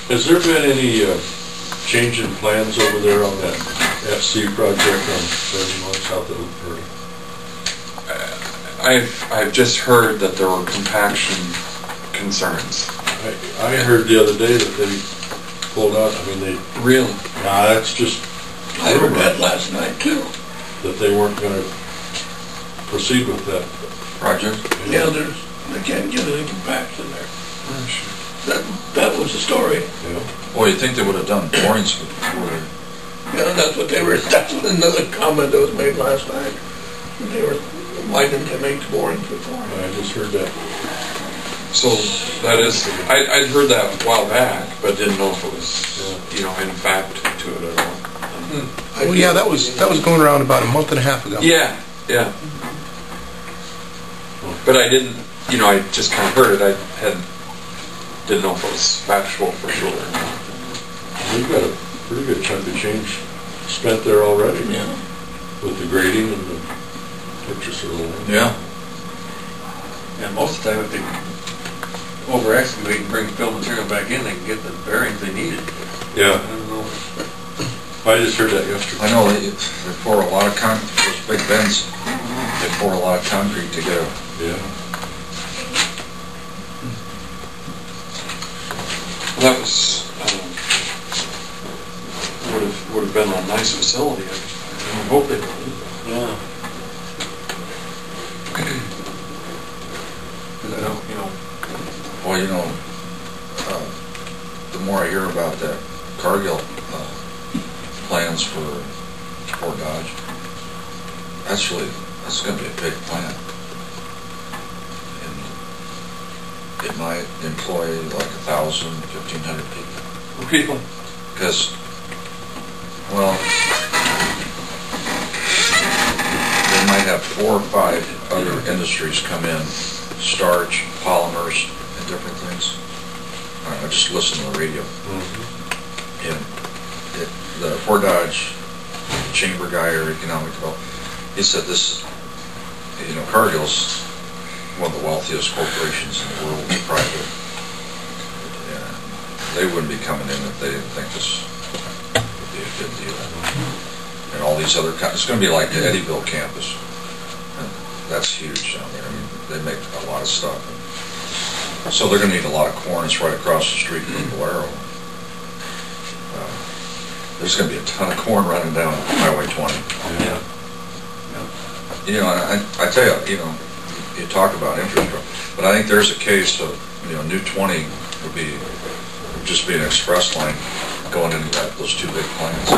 Has there been any change in plans over there on that FC project on 71 south of Alberta? I've just heard that there were compaction concerns. I heard the other day that they pulled out. I mean, they really. Nah, that's just. I heard that last night too. That they weren't going to proceed with that project. Yeah, they can't get any compaction there. Oh, sure. That was the story. Yeah. Well, you think they would have done borings before? Yeah, that's what they were. That's another comment that was made last night. They were. Why didn't they make borings before? I just heard that. So that is, I'd heard that a while back, but didn't know if it was, you know, in fact to it at all. Well, yeah, that was going around about a month and a half ago. Yeah, yeah. But I didn't, you know, I just kind of heard it. Didn't know if it was factual for sure. We've got a pretty good chunk of change spent there already. Yeah. With the grading and the purchase of the land. Yeah. And most of the time, if they over-excavate and bring fill material back in, they can get the bearings they needed. Yeah. I don't know. I just heard that yesterday. I know they pour a lot of concrete, those big bends, they pour a lot of concrete to get a... Yeah. Well, that was, would have been a nice facility. I hope it would. Yeah. Because I don't, you know. Well, you know, the more I hear about that Cargill plans for Fort Dodge, that's going to be a big plant. And it might employ like 1,000, 1,500 people. Really? Because, well, they might have 4 or 5 other industries come in, starch, polymers, and different things. I just listen to the radio. And the Fort Dodge chamber guy or economic development, he said this, you know, Cargill's one of the wealthiest corporations in the world, private. And they wouldn't be coming in if they didn't think this would be a good deal. And all these other, it's going to be like the Eddyville campus. And that's huge down there. I mean, they make a lot of stuff. And so they're going to need a lot of corn. It's right across the street from Valero. There's going to be a ton of corn running down Highway 20. Yeah. You know, and I tell you, you know, you talk about infrastructure, but I think there's a case of, you know, New 20 would just be an express line going into those 2 big plants. You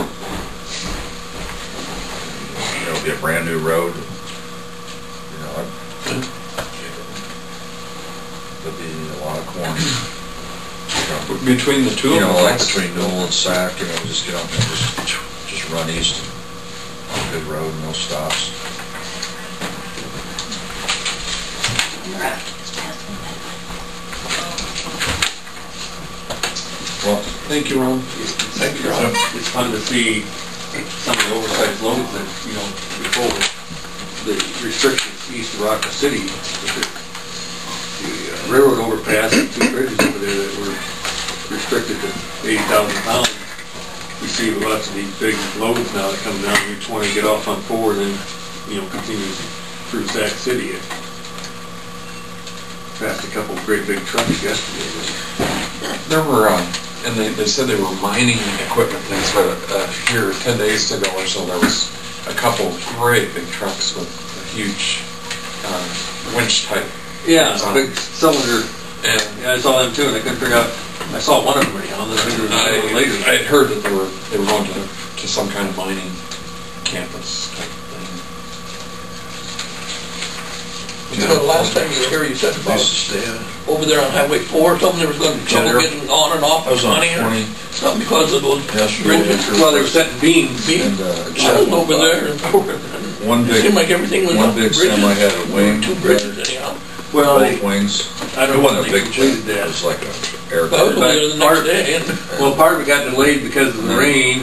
know, it'd be a brand new road. You know, there'd be a lot of corn. You know, between the two of them, like that's between Newell and Sac, you know, just get up and just run east on a good road, no stops. Well, thank you, Ron. Thank you, Ron. It's fun to see some of the oversized loads that, you know, before the restrictions east of Rock City, the railroad overpass and 2 bridges over there that were restricted to 80,000 pounds. We see lots of these big loads now that come down each one and get off on 4 and then, you know, continue through Sac City. Passed a couple of great big trucks yesterday. There were, and they said they were mining equipment things, but here 10 days ago or so, there was a couple great big trucks with a huge winch type. Yeah, big cylinder. Yeah, I saw them too, and I couldn't figure out. I saw one of them anyhow, and then later. I had heard that they were going to some kind of mining campus type thing. You know, the last time you were here, you said about over there on Highway 4 or something, there was going to be trouble getting on and off of money, or something because of those bridges. Well, they were setting beams. And I was over there, and it seemed like everything was up big bridges. semi had a wing. 2 bridges anyhow. Well, both wings. I don't It wasn't know a if big they jet. completed that. It was like an air I was over there the next day. Well, part of it got delayed because of the rain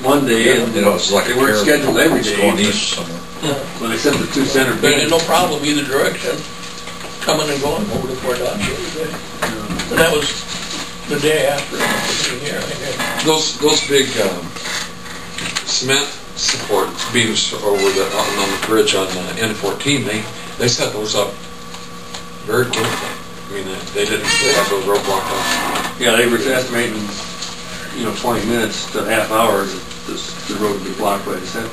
one day, and You know, it's like they a weren't scheduled every It's day. going east somewhere. So they sent the 2 center But there's beams. no problem either direction, coming and going over to Fort Dodge every day. And that was the day after, here, I think. Those big cement support beams over on the bridge on N14, they set those up very quickly. I mean, they didn't have those roadblocks on. Yeah, they were estimating, 20 minutes to a half hour, the road would be blocked by the center.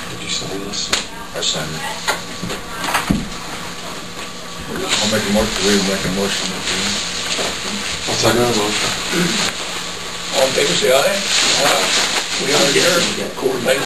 Did you sign this? I signed it. I'll make a motion, I'll second the motion. All in favor, say aye. Aye. We are adjourned.